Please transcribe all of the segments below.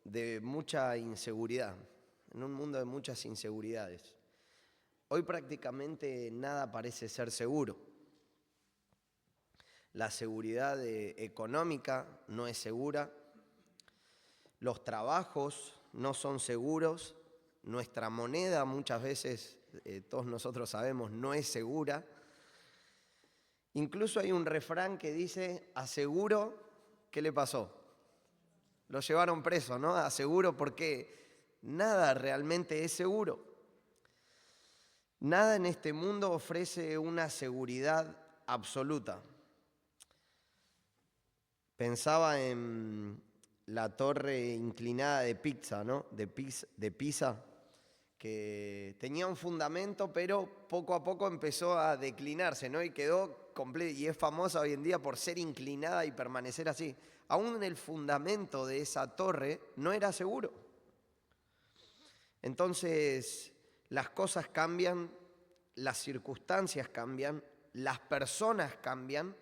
de mucha inseguridad, en un mundo de muchas inseguridades. Hoy prácticamente nada parece ser seguro. La seguridad económica no es segura, los trabajos no son seguros, nuestra moneda muchas veces, todos nosotros sabemos, no es segura. Incluso hay un refrán que dice, aseguro, ¿qué le pasó? Lo llevaron preso, ¿no? Aseguro, porque nada realmente es seguro. Nada en este mundo ofrece una seguridad absoluta. Pensaba en la torre inclinada de Pisa, ¿no? de Pisa, que tenía un fundamento, pero poco a poco empezó a declinarse, ¿no? Y quedó completa, y es famosa hoy en día por ser inclinada y permanecer así. Aún el fundamento de esa torre no era seguro. Entonces, las cosas cambian, las circunstancias cambian, las personas cambian.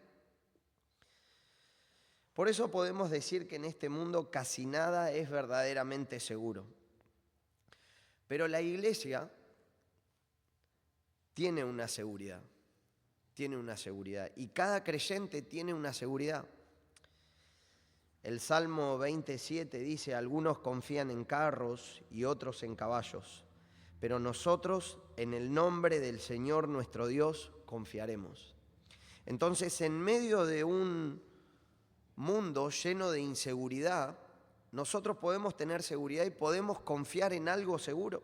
Por eso podemos decir que en este mundo casi nada es verdaderamente seguro. Pero la iglesia tiene una seguridad, y cada creyente tiene una seguridad. El Salmo 27 dice, algunos confían en carros y otros en caballos, pero nosotros en el nombre del Señor nuestro Dios confiaremos. Entonces, en medio de un mundo lleno de inseguridad, nosotros podemos tener seguridad y podemos confiar en algo seguro.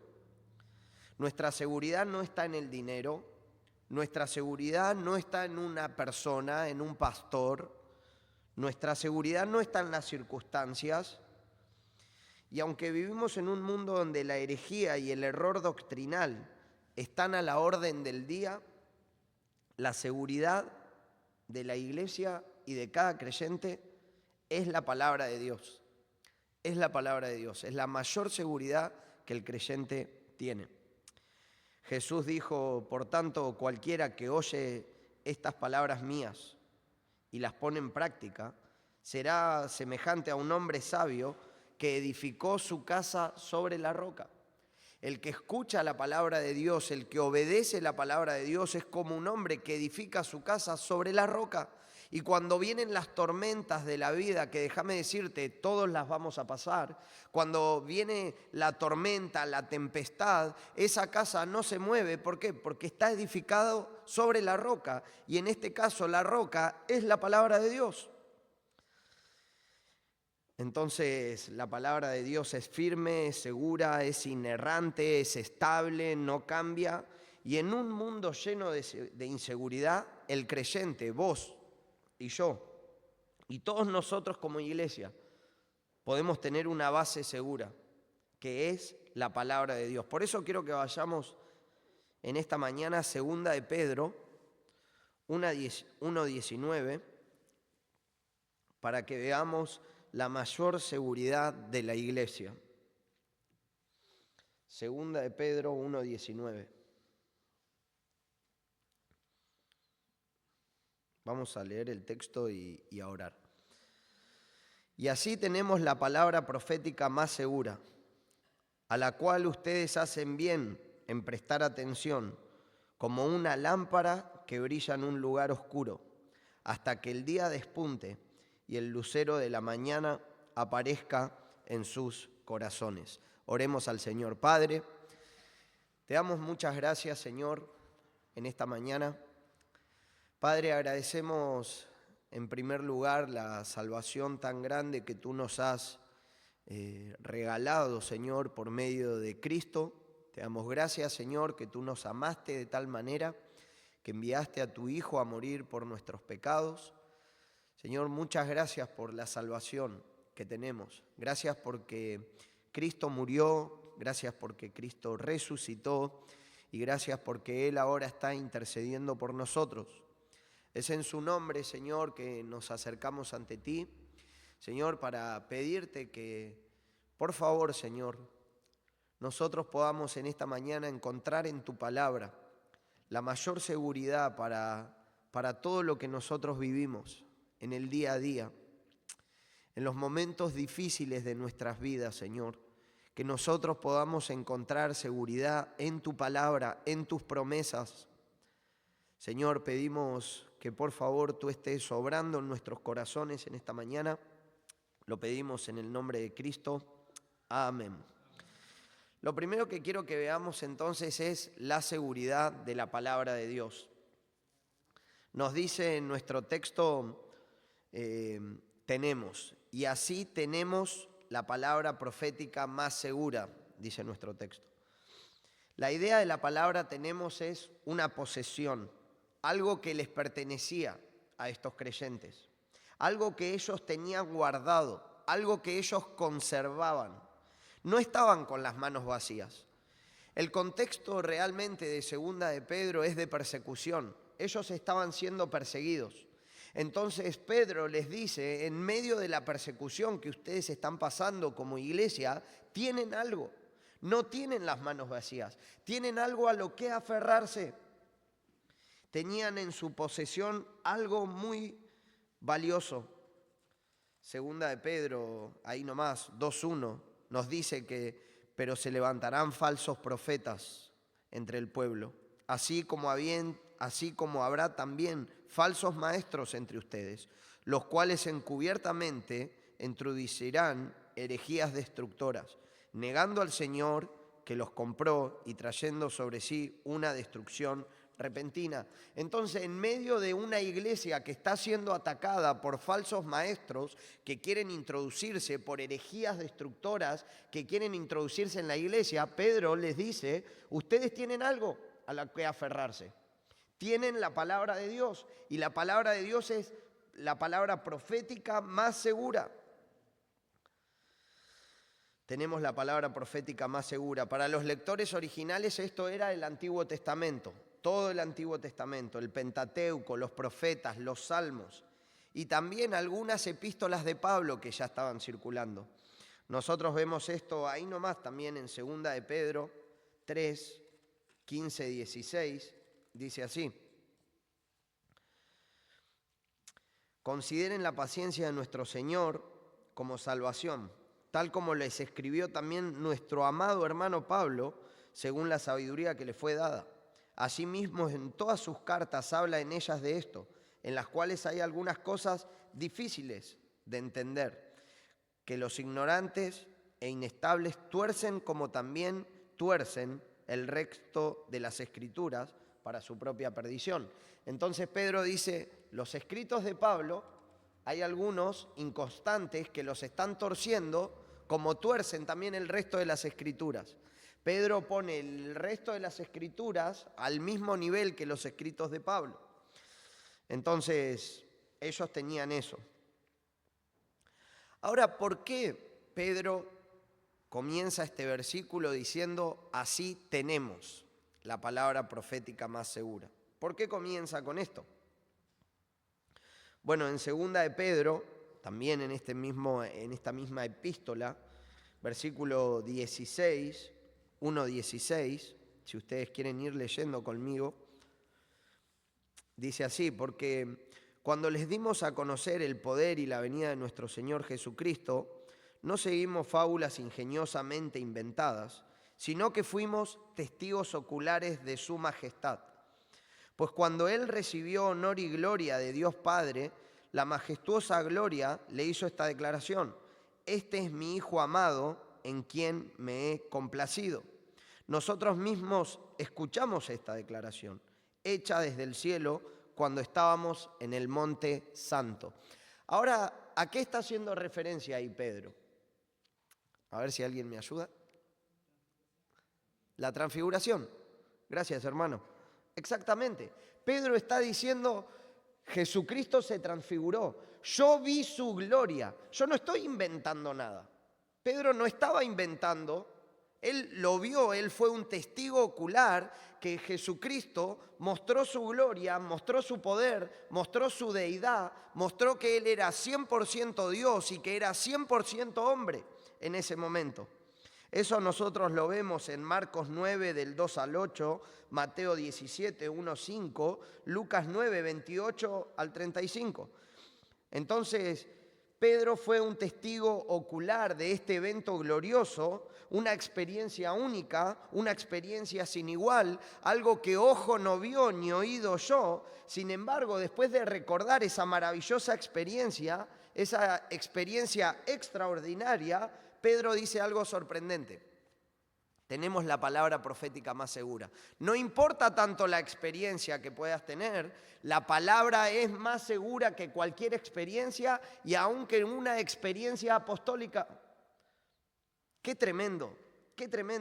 Nuestra seguridad no está en el dinero, nuestra seguridad no está en una persona, en un pastor, nuestra seguridad no está en las circunstancias. Y aunque vivimos en un mundo donde la herejía y el error doctrinal están a la orden del día, la seguridad de la iglesia y de cada creyente es la palabra de Dios. Es la palabra de Dios, es la mayor seguridad que el creyente tiene. Jesús dijo, por tanto, cualquiera que oye estas palabras mías y las pone en práctica, será semejante a un hombre sabio que edificó su casa sobre la roca. El que escucha la palabra de Dios, el que obedece la palabra de Dios, es como un hombre que edifica su casa sobre la roca. Y cuando vienen las tormentas de la vida, que déjame decirte, todos las vamos a pasar, cuando viene la tormenta, la tempestad, esa casa no se mueve. ¿Por qué? Porque está edificado sobre la roca. Y en este caso la roca es la palabra de Dios. Entonces la palabra de Dios es firme, es segura, es inerrante, es estable, no cambia. Y en un mundo lleno de inseguridad, el creyente, vos y yo, y todos nosotros como iglesia, podemos tener una base segura, que es la palabra de Dios. Por eso quiero que vayamos en esta mañana a 2 de Pedro 1:19, para que veamos la mayor seguridad de la iglesia. 2 de Pedro 1:19. Vamos a leer el texto y a orar. Y así tenemos la palabra profética más segura, a la cual ustedes hacen bien en prestar atención, como una lámpara que brilla en un lugar oscuro, hasta que el día despunte y el lucero de la mañana aparezca en sus corazones. Oremos al Señor. Padre, te damos muchas gracias, Señor, en esta mañana. Padre, agradecemos en primer lugar la salvación tan grande que tú nos has regalado, Señor, por medio de Cristo. Te damos gracias, Señor, que tú nos amaste de tal manera que enviaste a tu Hijo a morir por nuestros pecados. Señor, muchas gracias por la salvación que tenemos. Gracias porque Cristo murió, gracias porque Cristo resucitó y gracias porque Él ahora está intercediendo por nosotros. Es en su nombre, Señor, que nos acercamos ante ti, Señor, para pedirte que, por favor, Señor, nosotros podamos en esta mañana encontrar en tu palabra la mayor seguridad para todo lo que nosotros vivimos en el día a día. en los momentos difíciles de nuestras vidas, Señor, que nosotros podamos encontrar seguridad en tu palabra, en tus promesas. Señor, pedimos que por favor tú estés obrando en nuestros corazones en esta mañana. Lo pedimos en el nombre de Cristo. Amén. Lo primero que quiero que veamos entonces es la seguridad de la palabra de Dios. Nos dice en nuestro texto, tenemos, y así tenemos la palabra profética más segura, dice nuestro texto. La idea de la palabra tenemos es una posesión, algo que les pertenecía a estos creyentes, algo que ellos tenían guardado, algo que ellos conservaban. No estaban con las manos vacías. El contexto realmente de Segunda de Pedro es de persecución. Ellos estaban siendo perseguidos. Entonces Pedro les dice, en medio de la persecución que ustedes están pasando como iglesia, tienen algo. No tienen las manos vacías, tienen algo a lo que aferrarse. Tenían en su posesión algo muy valioso. Segunda de Pedro, ahí nomás, 2:1, nos dice que, pero se levantarán falsos profetas entre el pueblo, así como habrá también falsos maestros entre ustedes, los cuales encubiertamente introducirán herejías destructoras, negando al Señor que los compró y trayendo sobre sí una destrucción repentina. Entonces, en medio de una iglesia que está siendo atacada por falsos maestros que quieren introducirse, por herejías destructoras que quieren introducirse en la iglesia, Pedro les dice, ustedes tienen algo a lo que aferrarse. Tienen la palabra de Dios, y la palabra de Dios es la palabra profética más segura. Tenemos la palabra profética más segura. Para los lectores originales esto era el Antiguo Testamento, todo el Antiguo Testamento, el Pentateuco, los profetas, los salmos y también algunas epístolas de Pablo que ya estaban circulando. Nosotros vemos esto ahí nomás también en 2 de Pedro 3, 15, 16, dice así. Consideren la paciencia de nuestro Señor como salvación, tal como les escribió también nuestro amado hermano Pablo, según la sabiduría que le fue dada. Asimismo, en todas sus cartas habla en ellas de esto, en las cuales hay algunas cosas difíciles de entender, que los ignorantes e inestables tuercen como también tuercen el resto de las Escrituras para su propia perdición. Entonces Pedro dice, los escritos de Pablo, hay algunos inconstantes que los están torciendo como tuercen también el resto de las Escrituras. Pedro pone el resto de las Escrituras al mismo nivel que los escritos de Pablo. Entonces, ellos tenían eso. Ahora, ¿por qué Pedro comienza este versículo diciendo, así tenemos la palabra profética más segura? ¿Por qué comienza con esto? Bueno, en 2 de Pedro, también en esta misma epístola, versículo 16, 1:16, si ustedes quieren ir leyendo conmigo, dice así, porque cuando les dimos a conocer el poder y la venida de nuestro Señor Jesucristo, no seguimos fábulas ingeniosamente inventadas, sino que fuimos testigos oculares de su majestad. Pues cuando Él recibió honor y gloria de Dios Padre, la majestuosa gloria le hizo esta declaración, este es mi Hijo amado, en quien me he complacido. Nosotros mismos escuchamos esta declaración, hecha desde el cielo cuando estábamos en el Monte Santo. Ahora, ¿a qué está haciendo referencia ahí Pedro? A ver si alguien me ayuda. La transfiguración. Gracias, hermano. Exactamente. Pedro está diciendo, Jesucristo se transfiguró. Yo vi su gloria. Yo no estoy inventando nada. Pedro no estaba inventando, él lo vio, él fue un testigo ocular que Jesucristo mostró su gloria, mostró su poder, mostró su deidad, mostró que él era 100% Dios y que era 100% hombre en ese momento. Eso nosotros lo vemos en Marcos 9, del 2 al 8, Mateo 17, 1, 5, Lucas 9, 28 al 35. Entonces, Pedro fue un testigo ocular de este evento glorioso, una experiencia única, una experiencia sin igual, algo que ojo no vio ni oído oyó. Sin embargo, después de recordar esa maravillosa experiencia, esa experiencia extraordinaria, Pedro dice algo sorprendente. Tenemos la palabra profética más segura. No importa tanto la experiencia que puedas tener, la palabra es más segura que cualquier experiencia y aunque una experiencia apostólica. Qué tremendo,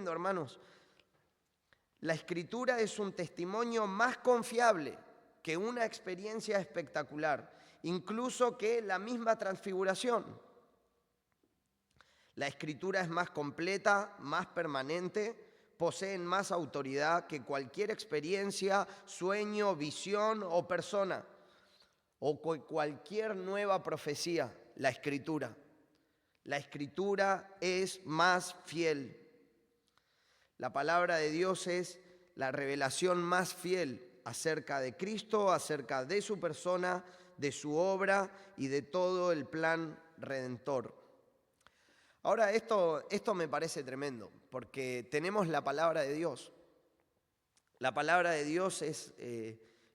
hermanos. La Escritura es un testimonio más confiable que una experiencia espectacular, incluso que la misma transfiguración. La Escritura es más completa, más permanente, poseen más autoridad que cualquier experiencia, sueño, visión o persona, o cualquier nueva profecía, la Escritura. La Escritura es más fiel. La palabra de Dios es la revelación más fiel acerca de Cristo, acerca de su persona, de su obra y de todo el plan redentor. Ahora, esto me parece tremendo, porque tenemos la palabra de Dios. La palabra de Dios es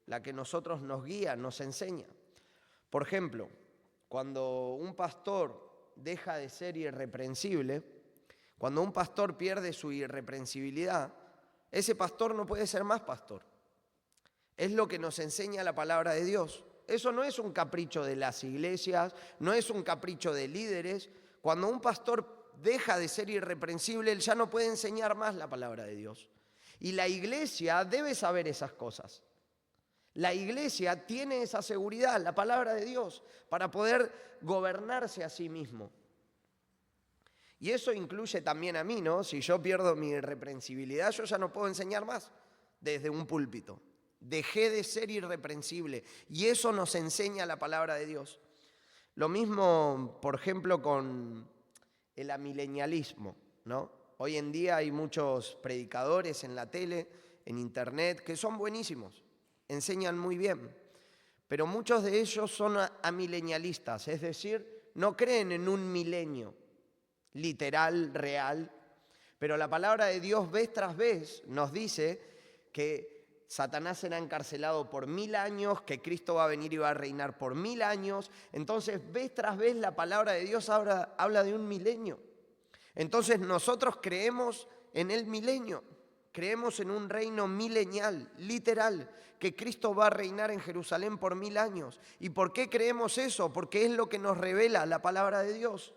la que nosotros nos guía, nos enseña. Por ejemplo, cuando un pastor deja de ser irreprensible, cuando un pastor pierde su irreprensibilidad, ese pastor no puede ser más pastor. Es lo que nos enseña la palabra de Dios. Eso no es un capricho de las iglesias, no es un capricho de líderes. Cuando un pastor deja de ser irreprensible, él ya no puede enseñar más la palabra de Dios. Y la iglesia debe saber esas cosas. La iglesia tiene esa seguridad, la palabra de Dios, para poder gobernarse a sí mismo. Y eso incluye también a mí, ¿no? Si yo pierdo mi irreprensibilidad, yo ya no puedo enseñar más desde un púlpito. Dejé de ser irreprensible y eso nos enseña la palabra de Dios. Lo mismo, por ejemplo, con el amilenialismo, ¿no? Hoy en día hay muchos predicadores en la tele, en internet, que son buenísimos, enseñan muy bien, pero muchos de ellos son amilenialistas, es decir, no creen en un milenio literal, real, pero la palabra de Dios vez tras vez nos dice que Satanás será encarcelado por 1000 años, que Cristo va a venir y va a reinar por 1000 años. Entonces, vez tras vez la palabra de Dios habla de un milenio. Entonces, nosotros creemos en el milenio, creemos en un reino milenial, literal, que Cristo va a reinar en Jerusalén por 1000 años. ¿Y por qué creemos eso? Porque es lo que nos revela la palabra de Dios.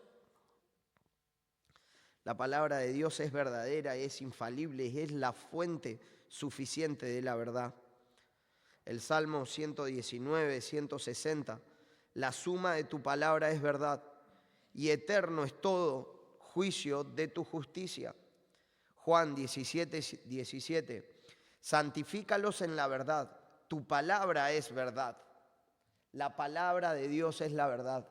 La palabra de Dios es verdadera, es infalible, es la fuente suficiente de la verdad. El Salmo 119, 160, la suma de tu palabra es verdad y eterno es todo juicio de tu justicia. Juan 17, 17, santifícalos en la verdad, tu palabra es verdad. La palabra de Dios es la verdad.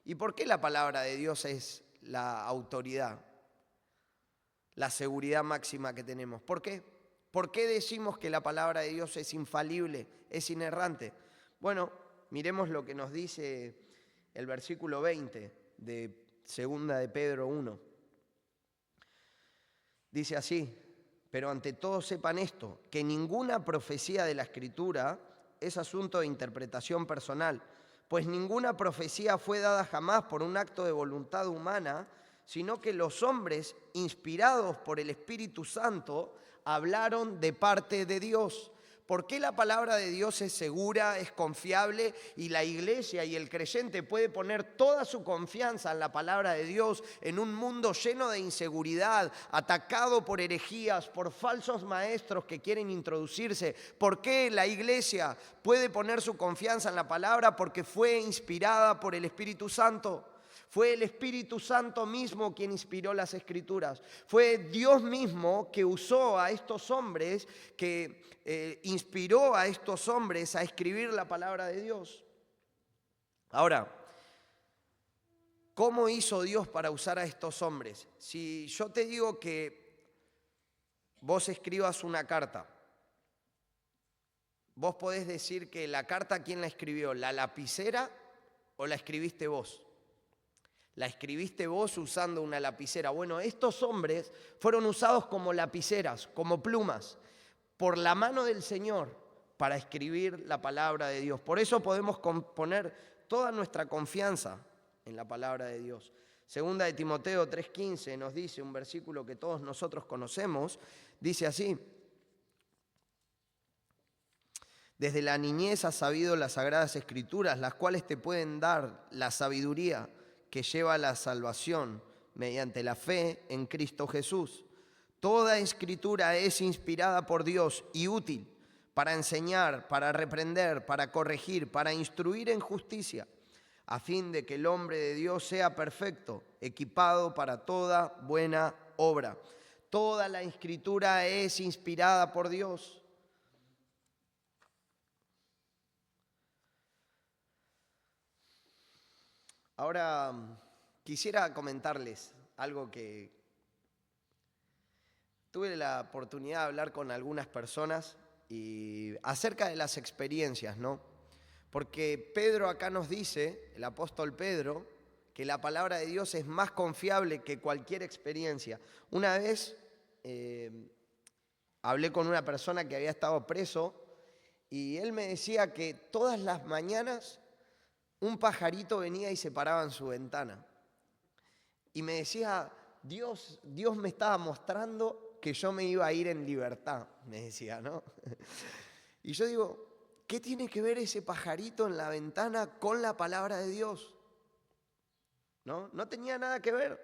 ¿Y por qué la palabra de Dios es la autoridad? La seguridad máxima que tenemos. ¿Por qué? ¿Por qué decimos que la palabra de Dios es infalible, es inerrante? Bueno, miremos lo que nos dice el versículo 20 de 2 de Pedro 1. Dice así, pero ante todo sepan esto, que ninguna profecía de la Escritura es asunto de interpretación personal, pues ninguna profecía fue dada jamás por un acto de voluntad humana, sino que los hombres, inspirados por el Espíritu Santo, hablaron de parte de Dios. ¿Por qué la palabra de Dios es segura, es confiable y la iglesia y el creyente puede poner toda su confianza en la palabra de Dios en un mundo lleno de inseguridad, atacado por herejías, por falsos maestros que quieren introducirse? ¿Por qué la iglesia puede poner su confianza en la palabra? Porque fue inspirada por el Espíritu Santo. Fue el Espíritu Santo mismo quien inspiró las Escrituras. Fue Dios mismo que usó a estos hombres, que inspiró a estos hombres a escribir la palabra de Dios. Ahora, ¿cómo hizo Dios para usar a estos hombres? Si yo te digo que vos escribas una carta, vos podés decir que la carta, ¿quién la escribió? ¿La lapicera o la escribiste vos? La escribiste vos usando una lapicera. Bueno, estos hombres fueron usados como lapiceras, como plumas, por la mano del Señor para escribir la palabra de Dios. Por eso podemos poner toda nuestra confianza en la palabra de Dios. Segunda de Timoteo 3:15 nos dice un versículo que todos nosotros conocemos, dice así: desde la niñez has sabido las sagradas escrituras, las cuales te pueden dar la sabiduría que lleva a la salvación mediante la fe en Cristo Jesús. Toda escritura es inspirada por Dios y útil para enseñar, para reprender, para corregir, para instruir en justicia, a fin de que el hombre de Dios sea perfecto, equipado para toda buena obra. Toda la escritura es inspirada por Dios. Ahora quisiera comentarles algo que tuve la oportunidad de hablar con algunas personas y acerca de las experiencias, ¿no? Porque Pedro acá nos dice, el apóstol Pedro, que la palabra de Dios es más confiable que cualquier experiencia. Una vez hablé con una persona que había estado preso y él me decía que todas las mañanas un pajarito venía y se paraba en su ventana. Y me decía, Dios me estaba mostrando que yo me iba a ir en libertad, me decía, ¿no? Y yo digo, ¿qué tiene que ver ese pajarito en la ventana con la palabra de Dios? ¿No? No tenía nada que ver.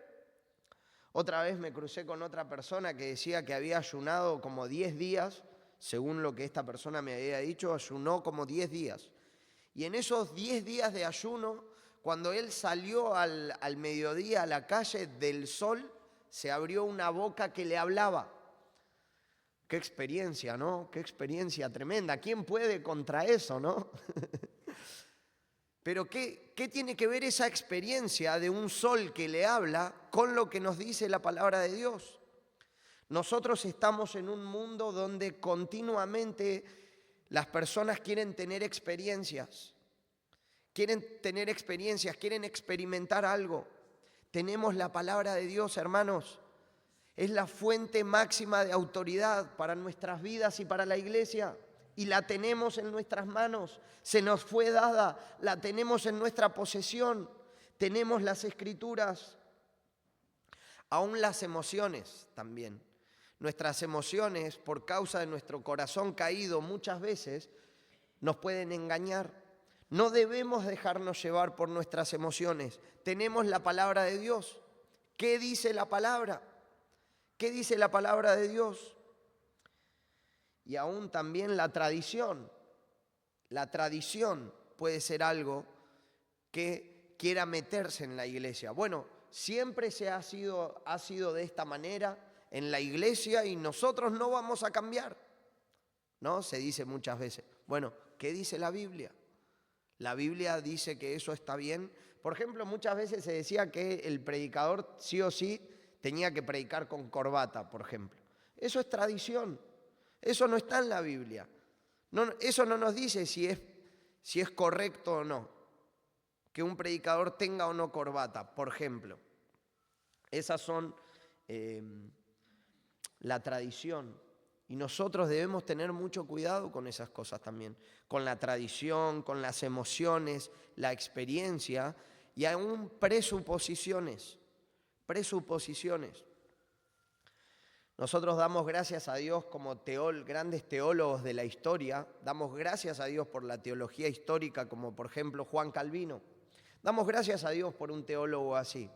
Otra vez me crucé con otra persona que decía que había ayunado como 10 días, según lo que esta persona me había dicho, ayunó como 10 días. Y en esos 10 días de ayuno, cuando él salió al mediodía a la calle del sol, se abrió una boca que le hablaba. Qué experiencia, ¿no? Qué experiencia tremenda. ¿Quién puede contra eso, no? Pero ¿qué tiene que ver esa experiencia de un sol que le habla con lo que nos dice la palabra de Dios? Nosotros estamos en un mundo donde continuamente las personas quieren tener experiencias, quieren experimentar algo. Tenemos la palabra de Dios, hermanos. Es la fuente máxima de autoridad para nuestras vidas y para la iglesia. Y la tenemos en nuestras manos. Se nos fue dada, la tenemos en nuestra posesión. Tenemos las escrituras. Aún las emociones también. Nuestras emociones, por causa de nuestro corazón caído, muchas veces nos pueden engañar. No debemos dejarnos llevar por nuestras emociones. Tenemos la palabra de Dios. ¿Qué dice la palabra? ¿Qué dice la palabra de Dios? Y aún también la tradición. La tradición puede ser algo que quiera meterse en la iglesia. Bueno, siempre ha sido de esta manera en la iglesia y nosotros no vamos a cambiar, ¿no? Se dice muchas veces. Bueno, ¿qué dice la Biblia? La Biblia dice que eso está bien. Por ejemplo, muchas veces se decía que el predicador sí o sí tenía que predicar con corbata, por ejemplo. Eso es tradición. Eso no está en la Biblia. No, eso no nos dice si es correcto o no que un predicador tenga o no corbata, por ejemplo. Esas son la tradición. Y nosotros debemos tener mucho cuidado con esas cosas también, con la tradición, con las emociones, la experiencia y aún presuposiciones. Nosotros damos gracias a Dios como grandes teólogos de la historia, damos gracias a Dios por la teología histórica como por ejemplo Juan Calvino. Damos gracias a Dios por un teólogo así.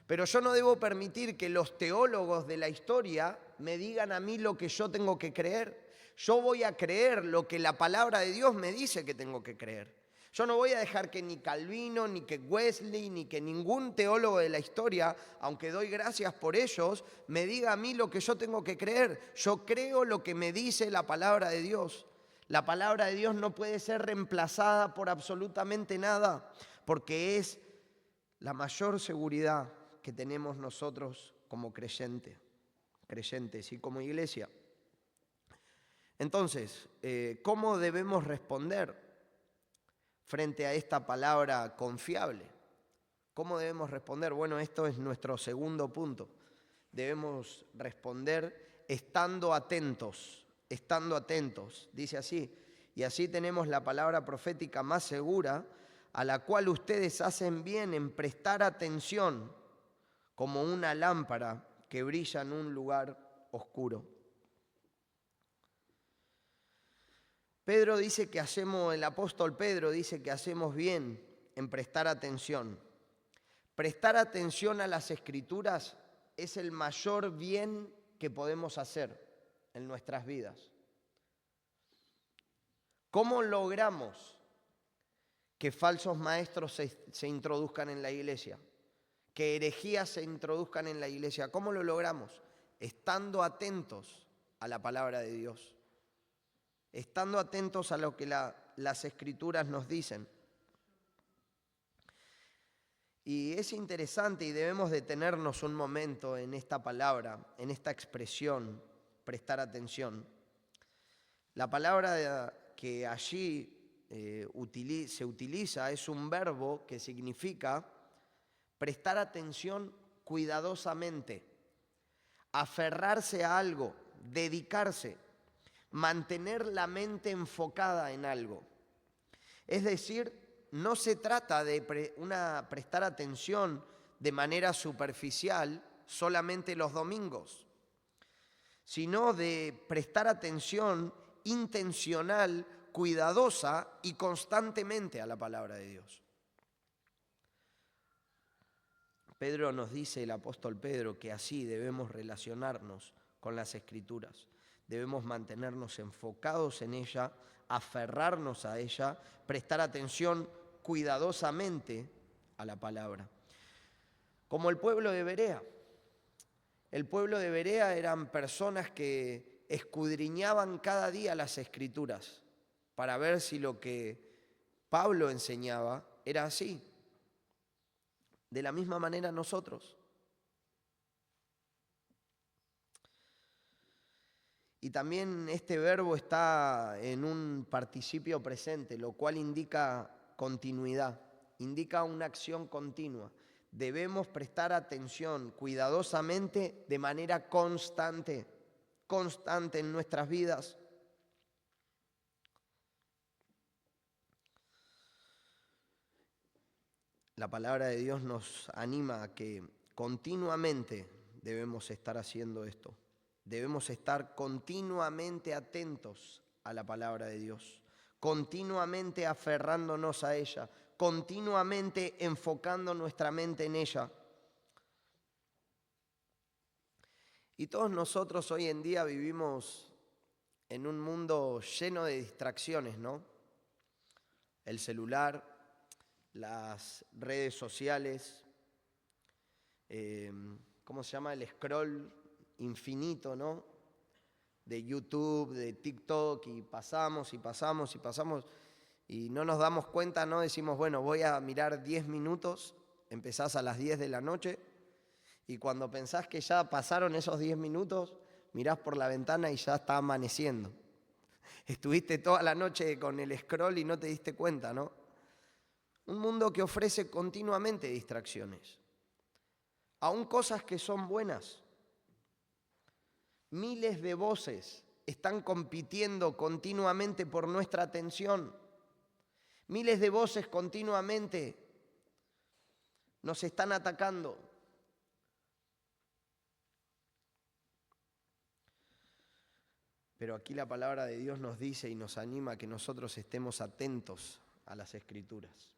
Pero yo no debo permitir que los teólogos de la historia me digan a mí lo que yo tengo que creer. Yo voy a creer lo que la palabra de Dios me dice que tengo que creer. Yo no voy a dejar que ni Calvino, ni que Wesley, ni que ningún teólogo de la historia, aunque doy gracias por ellos, me diga a mí lo que yo tengo que creer. Yo creo lo que me dice la palabra de Dios. La palabra de Dios no puede ser reemplazada por absolutamente nada, porque es la mayor seguridad que tenemos nosotros como creyentes y como iglesia. Entonces, ¿cómo debemos responder frente a esta palabra confiable? ¿Cómo debemos responder? Bueno, esto es nuestro segundo punto. Debemos responder estando atentos, estando atentos. Dice así, y así tenemos la palabra profética más segura, a la cual ustedes hacen bien en prestar atención, como una lámpara que brilla en un lugar oscuro. El apóstol Pedro dice que hacemos bien en prestar atención. Prestar atención a las Escrituras es el mayor bien que podemos hacer en nuestras vidas. ¿Cómo logramos que falsos maestros se introduzcan en la iglesia? Que herejías se introduzcan en la iglesia. ¿Cómo lo logramos? Estando atentos a la palabra de Dios. Estando atentos a lo que las Escrituras nos dicen. Y es interesante y debemos detenernos un momento en esta palabra, en esta expresión, prestar atención. La palabra que allí se utiliza es un verbo que significa prestar atención cuidadosamente, aferrarse a algo, dedicarse, mantener la mente enfocada en algo. Es decir, no se trata de prestar atención de manera superficial solamente los domingos, sino de prestar atención intencional, cuidadosa y constantemente a la palabra de Dios. Pedro nos dice, el apóstol Pedro, que así debemos relacionarnos con las Escrituras. Debemos mantenernos enfocados en ella, aferrarnos a ella, prestar atención cuidadosamente a la palabra. Como el pueblo de Berea. El pueblo de Berea eran personas que escudriñaban cada día las Escrituras para ver si lo que Pablo enseñaba era así. De la misma manera nosotros. Y también este verbo está en un participio presente, lo cual indica continuidad, indica una acción continua. Debemos prestar atención cuidadosamente de manera constante en nuestras vidas. La palabra de Dios nos anima a que continuamente debemos estar haciendo esto. Debemos estar continuamente atentos a la palabra de Dios, continuamente aferrándonos a ella, continuamente enfocando nuestra mente en ella. Y todos nosotros hoy en día vivimos en un mundo lleno de distracciones, ¿no? El celular, las redes sociales, ¿cómo se llama? El scroll infinito, ¿no? De YouTube, de TikTok, y pasamos y no nos damos cuenta, ¿no? Decimos, bueno, voy a mirar 10 minutos, empezás a las 10 de la noche y cuando pensás que ya pasaron esos 10 minutos, mirás por la ventana y ya está amaneciendo. Estuviste toda la noche con el scroll y no te diste cuenta, ¿no? Un mundo que ofrece continuamente distracciones, aún cosas que son buenas. Miles de voces están compitiendo continuamente por nuestra atención. Miles de voces continuamente nos están atacando. Pero aquí la palabra de Dios nos dice y nos anima a que nosotros estemos atentos a las Escrituras.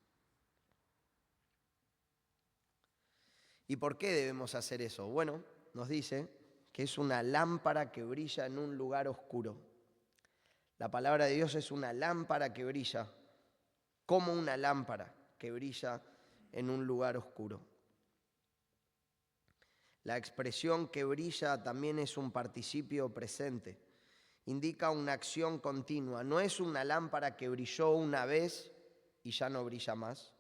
¿Y por qué debemos hacer eso? Bueno, nos dice que es una lámpara que brilla en un lugar oscuro. La palabra de Dios es una lámpara que brilla, como una lámpara que brilla en un lugar oscuro. La expresión que brilla también es un participio presente. Indica una acción continua. No es una lámpara que brilló una vez y ya no brilla más.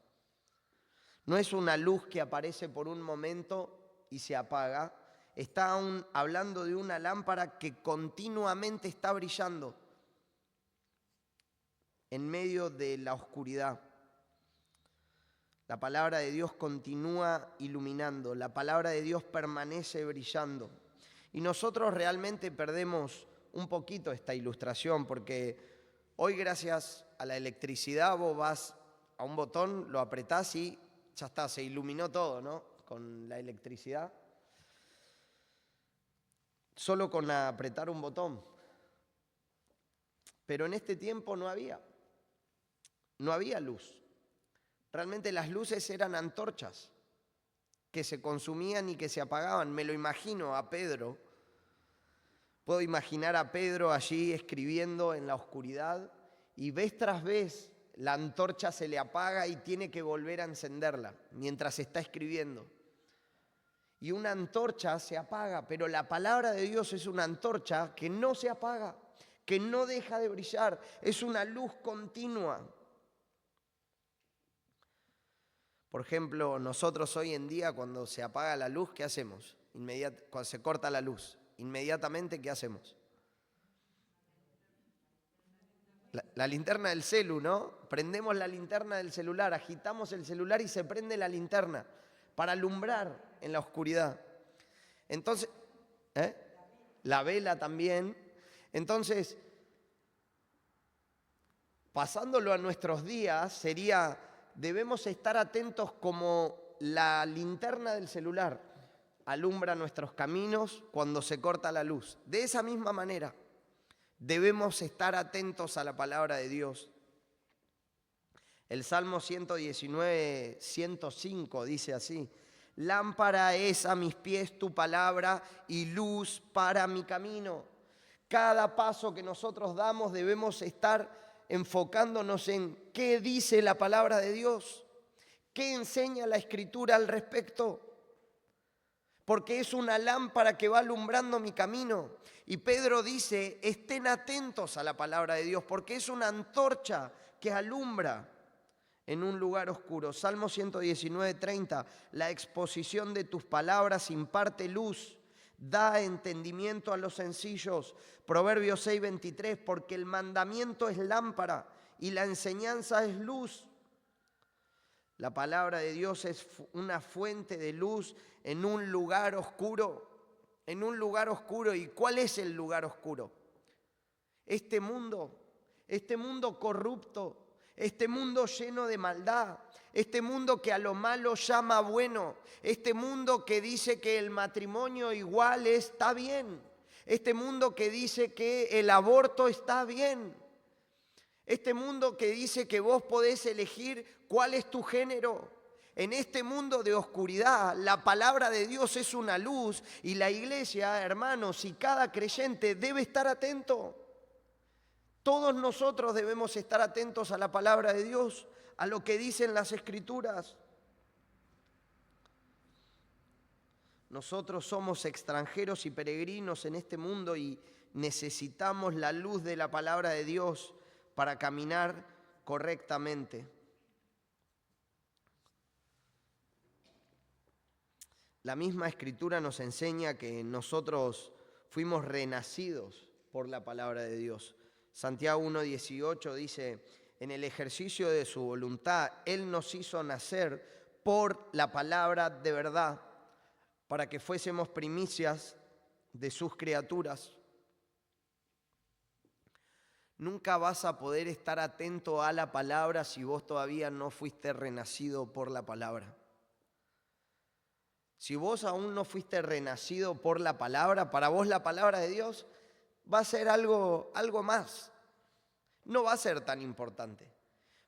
No es una luz que aparece por un momento y se apaga. Está hablando de una lámpara que continuamente está brillando, en medio de la oscuridad. La palabra de Dios continúa iluminando, la palabra de Dios permanece brillando. Y nosotros realmente perdemos un poquito esta ilustración, porque hoy, gracias a la electricidad, vos vas a un botón, lo apretás y ya está, se iluminó todo, ¿no? Con la electricidad. Solo con apretar un botón. Pero en este tiempo no había luz. Realmente las luces eran antorchas que se consumían y que se apagaban. Me lo imagino a Pedro. Puedo imaginar a Pedro allí escribiendo en la oscuridad y vez tras vez la antorcha se le apaga y tiene que volver a encenderla mientras está escribiendo. Y una antorcha se apaga, pero la palabra de Dios es una antorcha que no se apaga, que no deja de brillar, es una luz continua. Por ejemplo, nosotros hoy en día cuando se apaga la luz, ¿qué hacemos? Cuando se corta la luz, inmediatamente, ¿qué hacemos? La linterna del celu, ¿no? Prendemos la linterna del celular, agitamos el celular y se prende la linterna para alumbrar en la oscuridad. Entonces, la vela también. Entonces, pasándolo a nuestros días, debemos estar atentos como la linterna del celular alumbra nuestros caminos cuando se corta la luz. De esa misma manera, debemos estar atentos a la palabra de Dios. El Salmo 119, 105 dice así: lámpara es a mis pies tu palabra y luz para mi camino. Cada paso que nosotros damos debemos estar enfocándonos en qué dice la palabra de Dios, qué enseña la Escritura al respecto, porque es una lámpara que va alumbrando mi camino. Y Pedro dice, estén atentos a la palabra de Dios, porque es una antorcha que alumbra en un lugar oscuro. Salmo 119, 30, la exposición de tus palabras imparte luz, da entendimiento a los sencillos. Proverbios 6, 23, porque el mandamiento es lámpara y la enseñanza es luz. La palabra de Dios es una fuente de luz en un lugar oscuro, en un lugar oscuro. ¿Y cuál es el lugar oscuro? Este mundo corrupto, este mundo lleno de maldad, este mundo que a lo malo llama bueno, este mundo que dice que el matrimonio igual está bien, este mundo que dice que el aborto está bien, este mundo que dice que vos podés elegir cuál es tu género. En este mundo de oscuridad, la palabra de Dios es una luz y la iglesia, hermanos, y cada creyente debe estar atento. Todos nosotros debemos estar atentos a la palabra de Dios, a lo que dicen las Escrituras. Nosotros somos extranjeros y peregrinos en este mundo y necesitamos la luz de la palabra de Dios para caminar correctamente. La misma Escritura nos enseña que nosotros fuimos renacidos por la palabra de Dios. Santiago 1:18 dice, en el ejercicio de su voluntad, Él nos hizo nacer por la palabra de verdad, para que fuésemos primicias de sus criaturas. Nunca vas a poder estar atento a la palabra si vos todavía no fuiste renacido por la palabra. Si vos aún no fuiste renacido por la palabra, para vos la palabra de Dios va a ser algo más. No va a ser tan importante.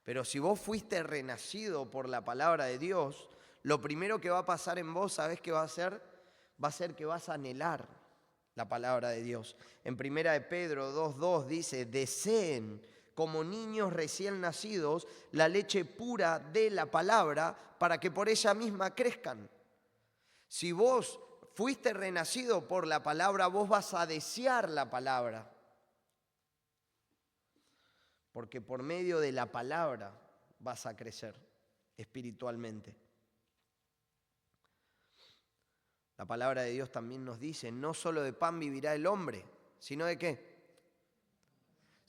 Pero si vos fuiste renacido por la palabra de Dios, lo primero que va a pasar en vos, ¿sabés qué va a ser? Va a ser que vas a anhelar la palabra de Dios. En 1 de Pedro 2:2 dice, deseen como niños recién nacidos la leche pura de la palabra para que por ella misma crezcan. Si vos fuiste renacido por la palabra, vos vas a desear la palabra. Porque por medio de la palabra vas a crecer espiritualmente. La palabra de Dios también nos dice, no solo de pan vivirá el hombre, sino ¿de qué?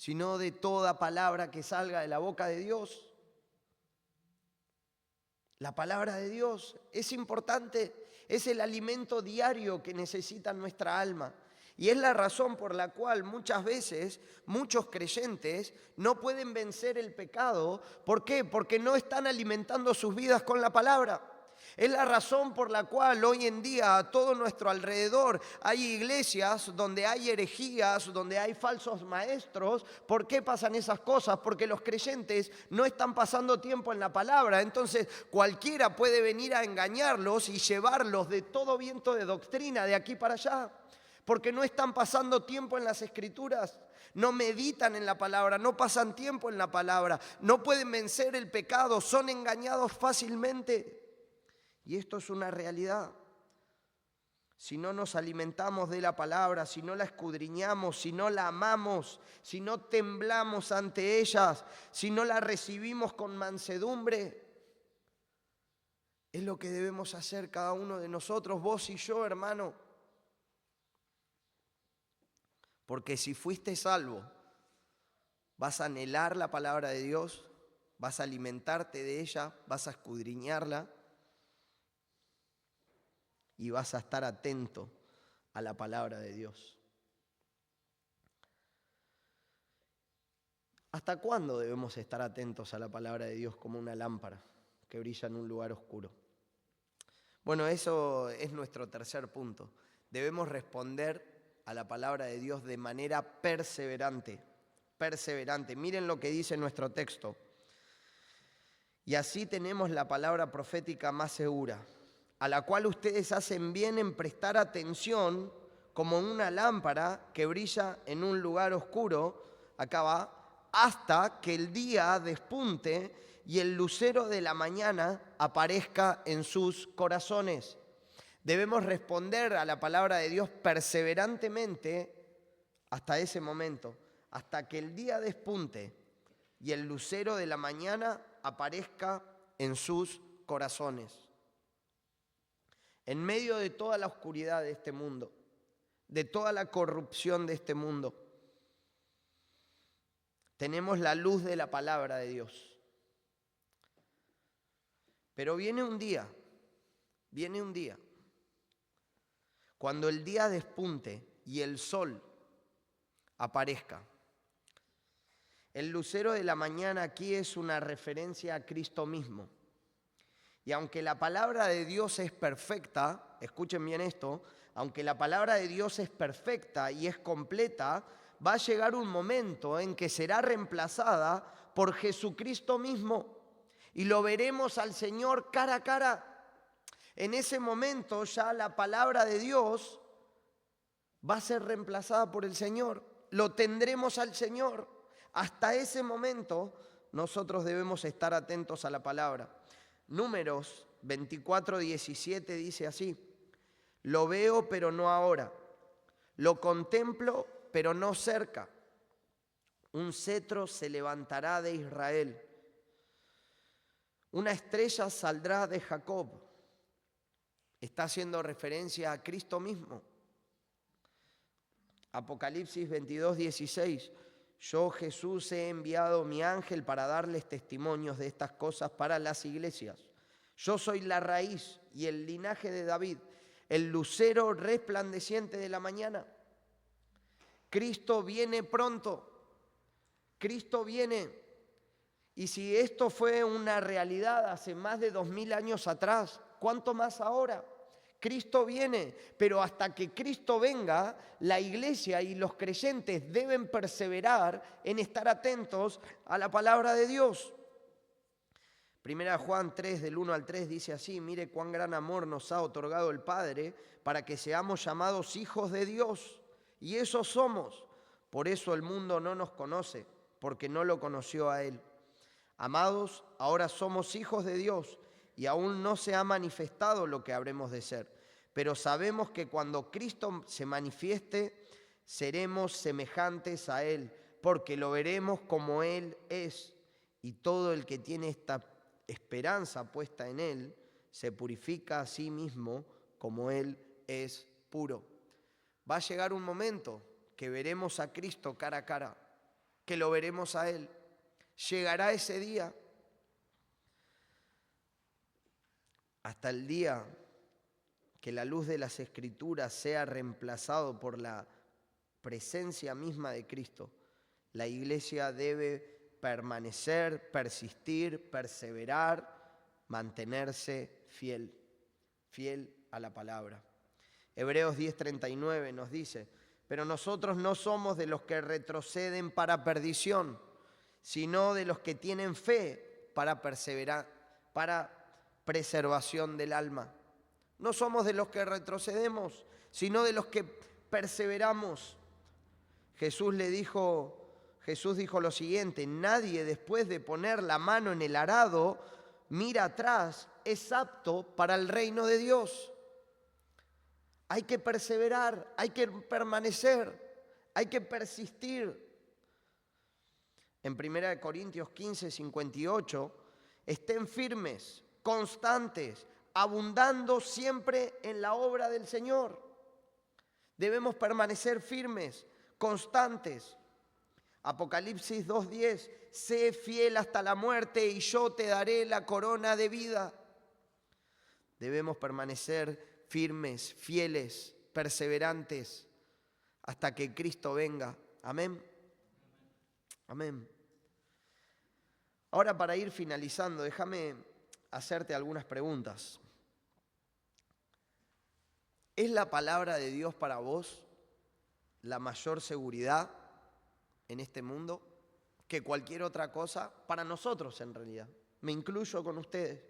sino de toda palabra que salga de la boca de Dios. La palabra de Dios es importante, es el alimento diario que necesita nuestra alma. Y es la razón por la cual muchas veces muchos creyentes no pueden vencer el pecado. ¿Por qué? Porque no están alimentando sus vidas con la palabra. Es la razón por la cual hoy en día a todo nuestro alrededor hay iglesias donde hay herejías, donde hay falsos maestros. ¿Por qué pasan esas cosas? Porque los creyentes no están pasando tiempo en la palabra. Entonces cualquiera puede venir a engañarlos y llevarlos de todo viento de doctrina de aquí para allá. Porque no están pasando tiempo en las Escrituras, no meditan en la palabra, no pasan tiempo en la palabra, no pueden vencer el pecado, son engañados fácilmente. Y esto es una realidad. Si no nos alimentamos de la palabra, si no la escudriñamos, si no la amamos, si no temblamos ante ellas, si no la recibimos con mansedumbre, es lo que debemos hacer cada uno de nosotros, vos y yo, hermano. Porque si fuiste salvo, vas a anhelar la palabra de Dios, vas a alimentarte de ella, vas a escudriñarla y vas a estar atento a la palabra de Dios. ¿Hasta cuándo debemos estar atentos a la palabra de Dios como una lámpara que brilla en un lugar oscuro? Bueno, eso es nuestro tercer punto. Debemos responder a la palabra de Dios de manera perseverante. Perseverante. Miren lo que dice nuestro texto. Y así tenemos la palabra profética más segura, a la cual ustedes hacen bien en prestar atención como una lámpara que brilla en un lugar oscuro, acá va, hasta que el día despunte y el lucero de la mañana aparezca en sus corazones. Debemos responder a la palabra de Dios perseverantemente hasta ese momento, hasta que el día despunte y el lucero de la mañana aparezca en sus corazones. En medio de toda la oscuridad de este mundo, de toda la corrupción de este mundo, tenemos la luz de la palabra de Dios. Pero viene un día, cuando el día despunte y el sol aparezca. El lucero de la mañana aquí es una referencia a Cristo mismo. Y aunque la palabra de Dios es perfecta, escuchen bien esto, aunque la palabra de Dios es perfecta y es completa, va a llegar un momento en que será reemplazada por Jesucristo mismo y lo veremos al Señor cara a cara. En ese momento ya la palabra de Dios va a ser reemplazada por el Señor. Lo tendremos al Señor. Hasta ese momento nosotros debemos estar atentos a la palabra. Números 24:17 dice así: lo veo pero no ahora, lo contemplo pero no cerca. Un cetro se levantará de Israel, una estrella saldrá de Jacob. Está haciendo referencia a Cristo mismo. Apocalipsis 22:16. Yo, Jesús, he enviado mi ángel para darles testimonios de estas cosas para las iglesias. Yo soy la raíz y el linaje de David, el lucero resplandeciente de la mañana. Cristo viene pronto. Cristo viene. Y si esto fue una realidad hace más de 2000 años atrás, ¿cuánto más ahora? Cristo viene, pero hasta que Cristo venga, la iglesia y los creyentes deben perseverar en estar atentos a la palabra de Dios. Primera Juan 3, del 1 al 3 dice así: mire cuán gran amor nos ha otorgado el Padre para que seamos llamados hijos de Dios. Y eso somos. Por eso el mundo no nos conoce, porque no lo conoció a Él. Amados, ahora somos hijos de Dios y aún no se ha manifestado lo que habremos de ser. Pero sabemos que cuando Cristo se manifieste, seremos semejantes a Él, porque lo veremos como Él es. Y todo el que tiene esta esperanza puesta en Él, se purifica a sí mismo como Él es puro. Va a llegar un momento que veremos a Cristo cara a cara. que lo veremos a Él. Llegará ese día. Hasta el día que la luz de las Escrituras sea reemplazado por la presencia misma de Cristo, la iglesia debe permanecer, persistir, perseverar, mantenerse fiel a la palabra. Hebreos 10:39 nos dice: pero nosotros no somos de los que retroceden para perdición, sino de los que tienen fe para perseverar, para preservación del alma. No somos de los que retrocedemos, sino de los que perseveramos. Jesús dijo lo siguiente: nadie después de poner la mano en el arado mira atrás, es apto para el reino de Dios. Hay que perseverar, hay que permanecer, hay que persistir. En 1 Corintios 15:58, estén firmes, constantes, abundando siempre en la obra del Señor. Debemos permanecer firmes, constantes. Apocalipsis 2:10, sé fiel hasta la muerte y yo te daré la corona de vida. Debemos permanecer firmes, fieles, perseverantes, hasta que Cristo venga. Amén. Amén. Ahora, para ir finalizando, déjame hacerte algunas preguntas. ¿Es la palabra de Dios para vos la mayor seguridad en este mundo que cualquier otra cosa? Para nosotros, en realidad. Me incluyo con ustedes.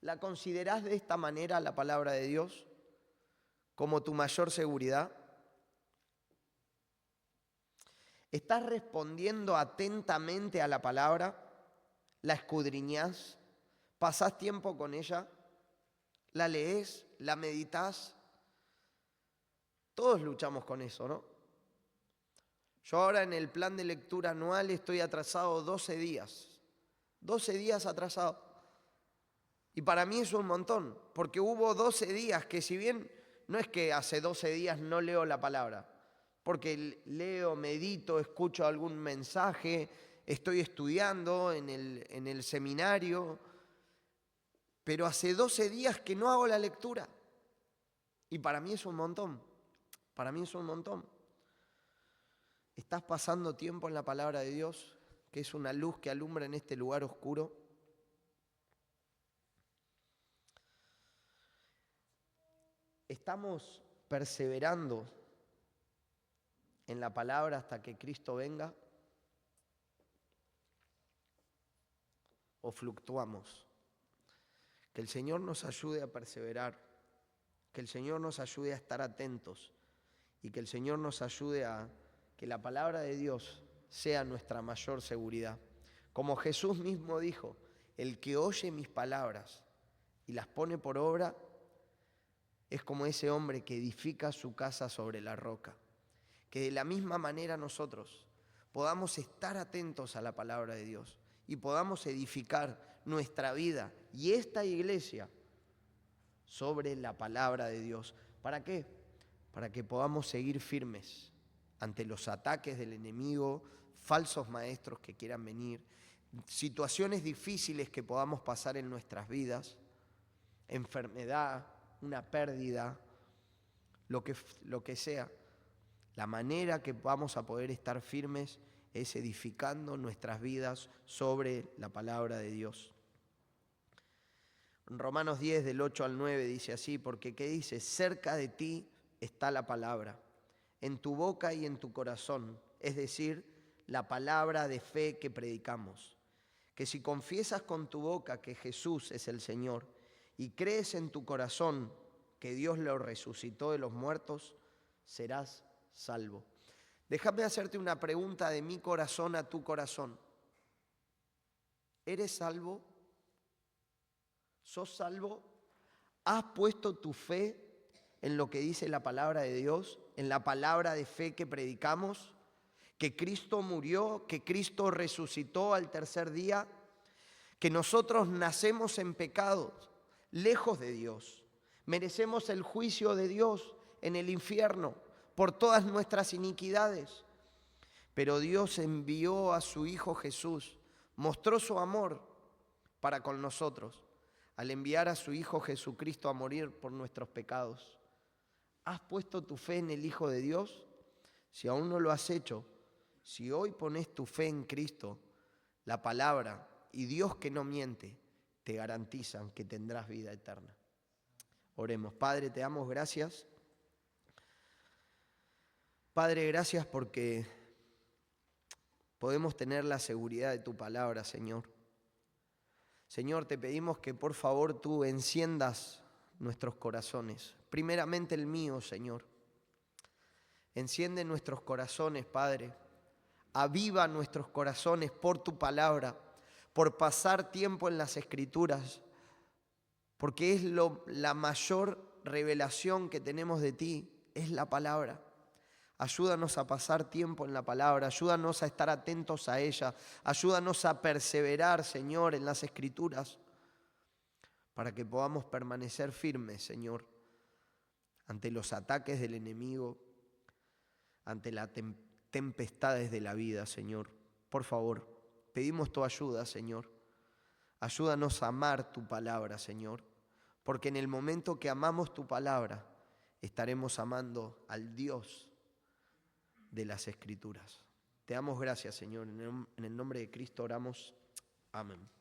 ¿La considerás de esta manera, la palabra de Dios, como tu mayor seguridad? ¿Estás respondiendo atentamente a la palabra? ¿La escudriñás? ¿Pasás tiempo con ella? ¿La lees? ¿La meditas? Todos luchamos con eso, ¿no? Yo ahora en el plan de lectura anual estoy atrasado 12 días. 12 días atrasado. Y para mí es un montón, porque hubo 12 días que, si bien no es que hace 12 días no leo la palabra, porque leo, medito, escucho algún mensaje, estoy estudiando en el seminario, pero hace 12 días que no hago la lectura. Y para mí es un montón, para mí es un montón. ¿Estás pasando tiempo en la palabra de Dios, que es una luz que alumbra en este lugar oscuro? ¿Estamos perseverando en la palabra hasta que Cristo venga? ¿O fluctuamos? Que el Señor nos ayude a perseverar, que el Señor nos ayude a estar atentos y que el Señor nos ayude a que la palabra de Dios sea nuestra mayor seguridad. Como Jesús mismo dijo: el que oye mis palabras y las pone por obra es como ese hombre que edifica su casa sobre la roca. Que de la misma manera nosotros podamos estar atentos a la palabra de Dios y podamos edificar nuestra vida y esta iglesia sobre la palabra de Dios. ¿Para qué? Para que podamos seguir firmes ante los ataques del enemigo, falsos maestros que quieran venir, situaciones difíciles que podamos pasar en nuestras vidas, enfermedad, una pérdida, lo que sea. La manera que vamos a poder estar firmes es edificando nuestras vidas sobre la palabra de Dios. En Romanos 10, del 8 al 9, dice así: porque ¿qué dice? Cerca de ti está la palabra, en tu boca y en tu corazón, es decir, la palabra de fe que predicamos. Que si confiesas con tu boca que Jesús es el Señor y crees en tu corazón que Dios lo resucitó de los muertos, serás salvo. Déjame hacerte una pregunta de mi corazón a tu corazón. ¿Eres salvo? ¿Sos salvo? ¿Has puesto tu fe en lo que dice la palabra de Dios, en la palabra de fe que predicamos? Que Cristo murió, que Cristo resucitó al tercer día, que nosotros nacemos en pecados, lejos de Dios. Merecemos el juicio de Dios en el infierno por todas nuestras iniquidades. Pero Dios envió a su Hijo Jesús, mostró su amor para con nosotros, al enviar a su Hijo Jesucristo a morir por nuestros pecados. ¿Has puesto tu fe en el Hijo de Dios? Si aún no lo has hecho, si hoy pones tu fe en Cristo, la palabra y Dios que no miente, te garantizan que tendrás vida eterna. Oremos. Padre, te damos gracias. Padre, gracias porque podemos tener la seguridad de tu palabra, Señor. Señor, te pedimos que por favor tú enciendas nuestros corazones. Primeramente el mío, Señor. Enciende nuestros corazones, Padre. Aviva nuestros corazones por tu palabra, por pasar tiempo en las Escrituras, porque es la mayor revelación que tenemos de ti, es la palabra. Ayúdanos a pasar tiempo en la palabra, ayúdanos a estar atentos a ella, ayúdanos a perseverar, Señor, en las Escrituras, para que podamos permanecer firmes, Señor, ante los ataques del enemigo, ante las tempestades de la vida, Señor. Por favor, pedimos tu ayuda, Señor. Ayúdanos a amar tu palabra, Señor, porque en el momento que amamos tu palabra, estaremos amando al Dios de las Escrituras. Te damos gracias, Señor. En el nombre de Cristo oramos. Amén.